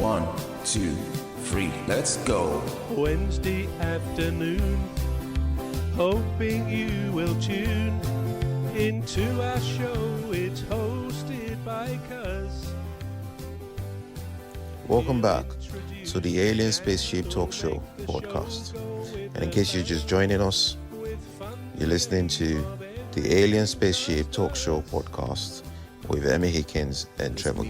1, 2, 3, let's go. Wednesday afternoon, hoping you will tune into our show. It's hosted by Cuz. Welcome back to the Alien Spaceship Talk Show podcast. And in case you're just joining us, you're listening to the Alien Spaceship Talk Show podcast with Emmy, Hikins and Trevor.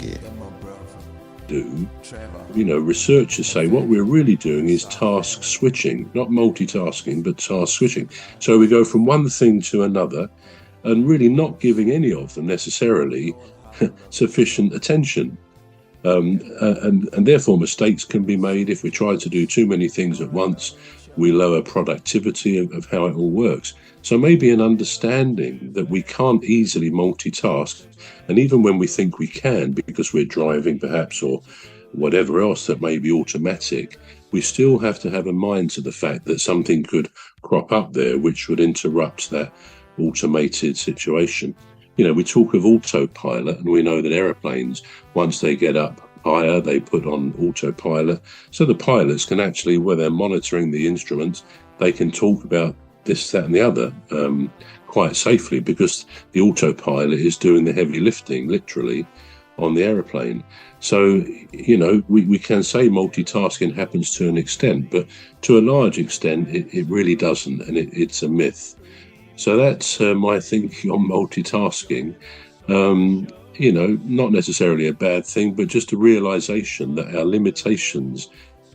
Researchers say what we're really doing is task switching, not multitasking, but task switching. So we go from one thing to another and really not giving any of them necessarily sufficient attention. And therefore mistakes can be made. If we try to do too many things at once, we lower productivity of how it all works. So maybe an understanding that we can't easily multitask, and even when we think we can, because we're driving perhaps or whatever else that may be automatic, we still have to have a mind to the fact that something could crop up there which would interrupt that automated situation. We talk of autopilot, and we know that aeroplanes, once they get up higher, they put on autopilot. So the pilots can actually, where they're monitoring the instruments, they can talk about this, that and the other quite safely, because the autopilot is doing the heavy lifting, literally, on the aeroplane. So, we can say multitasking happens to an extent, but to a large extent, it really doesn't, and it's a myth. So that's my thinking on multitasking. Not necessarily a bad thing, but just a realization that our limitations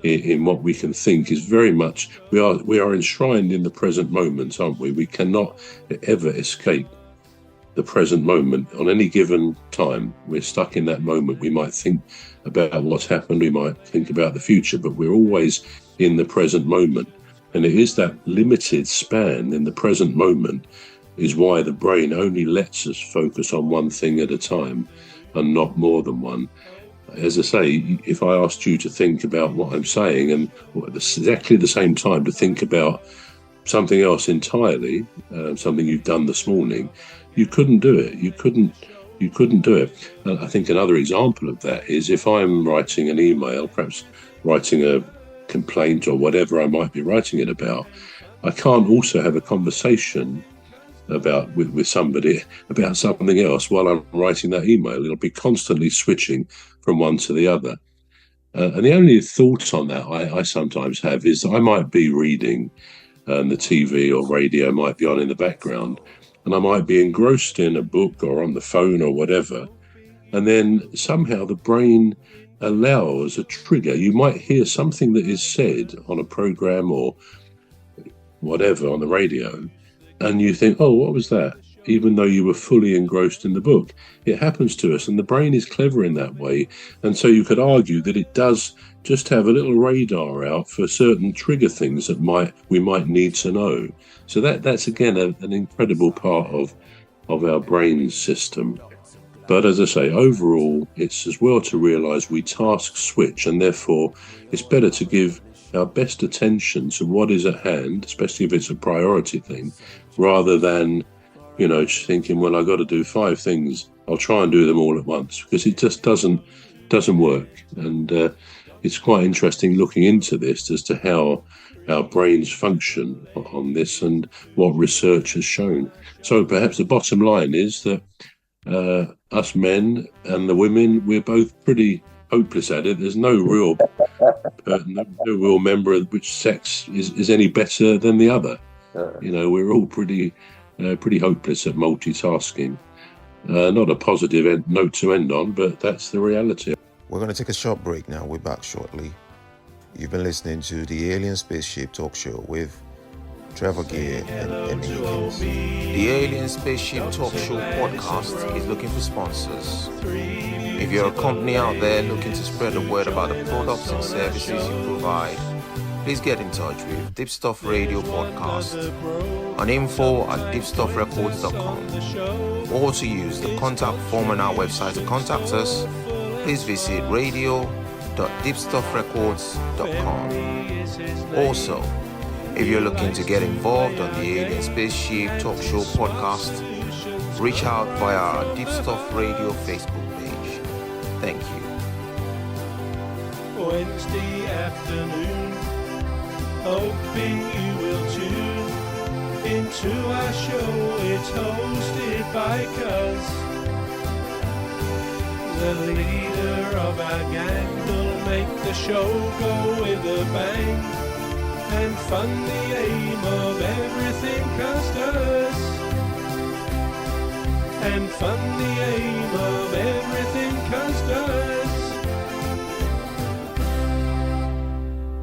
in what we can think is very much, we are enshrined in the present moment, aren't we? We cannot ever escape the present moment on any given time. We're stuck in that moment. We might think about what's happened, we might think about the future, but we're always in the present moment. And it is that limited span in the present moment is why the brain only lets us focus on one thing at a time and not more than one. As I say, if I asked you to think about what I'm saying and at exactly the same time to think about something else entirely, something you've done this morning, you couldn't do it. You couldn't do it. And I think another example of that is if I'm writing an email, perhaps writing a complaint or whatever I might be writing it about, I can't also have a conversation with somebody about something else while I'm writing that email. It'll be constantly switching from one to the other. And the only thought on that I sometimes have is that I might be reading and the TV or radio might be on in the background, and I might be engrossed in a book or on the phone or whatever, and then somehow the brain allows a trigger. You might hear something that is said on a program or whatever on the radio, and you think, oh, what was that? Even though you were fully engrossed in the book. It happens to us, and the brain is clever in that way. And so you could argue that it does just have a little radar out for certain trigger things that we might need to know. So that's again an incredible part of our brain system. But as I say, overall, it's as well to realise we task switch, and therefore it's better to give our best attention to what is at hand, especially if it's a priority thing, rather than, just thinking, well, I've got to do 5 things, I'll try and do them all at once, because it just doesn't work. And it's quite interesting looking into this as to how our brains function on this and what research has shown. So perhaps the bottom line is that us men and the women, we're both pretty hopeless at it. There's no real member of which sex is any better than the other. We're all pretty hopeless at multitasking. Not a positive note to end on, but that's the reality. We're going to take a short break now. We're back shortly. You've been listening to the Alien Spaceship Talk Show with Trevor and Emmy. The Alien Spaceship Talk Show podcast is looking for sponsors. If you're a company out there looking to spread the word about the products and services you provide, please get in touch with Deepstuff Radio Podcast on info@deepstuffrecords.com, or to use the contact form on our website to contact us, please visit radio.deepstuffrecords.com. Also, if you're looking to get involved on the Alien Spaceship Talk Show podcast, reach out via our Deepstuff Radio Facebook page. Thank you. Wednesday afternoon. Hoping you will tune into our show. It's hosted by Cuz, the leader of our gang, will make the show go with a bang and fund the aim of everything Cuz does. And fund the aim of everything Cuz does.